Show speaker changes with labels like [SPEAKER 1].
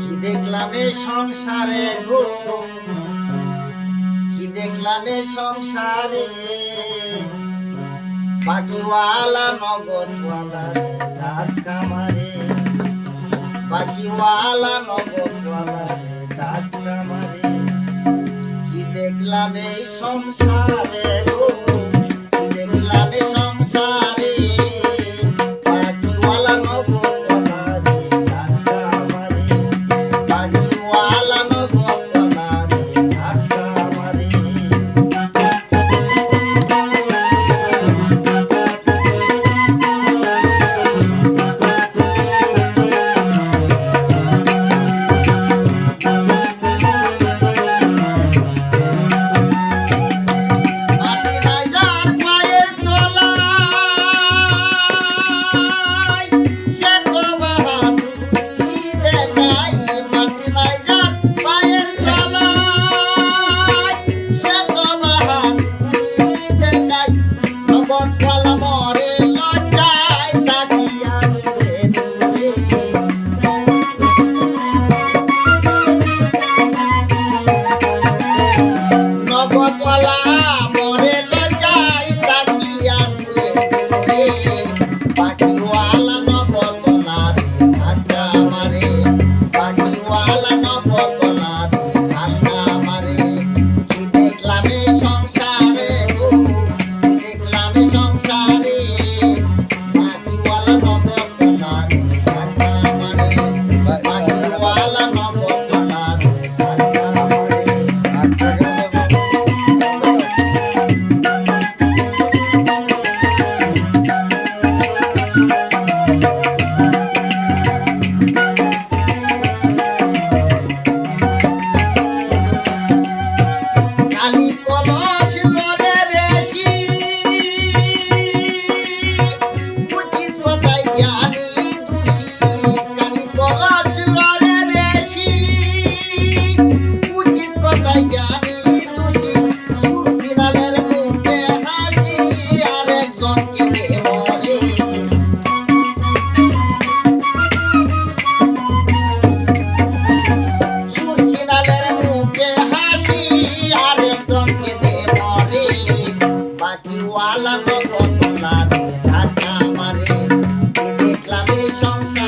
[SPEAKER 1] কি দেখলাম এ সংসারে গো, কি দেখলাম এ সংসারে, বাকিওয়ালা নগদওয়ালা ধাক্কা মারে, বাকিওয়ালা নগদওয়ালা ধাক্কা মারে। কি দেখলাম এই সংসারে গো, কি দেখলাম এই সংসারে, বাকিওয়ালা নগদওয়ালা ধাক্কা মারে, বাকিওয়ালা নগদওয়ালা ধাক্কা মারে। বাকিওয়ালা নগদওয়ালা ধাক্কা মারে। কি দেখলাম এই সংসার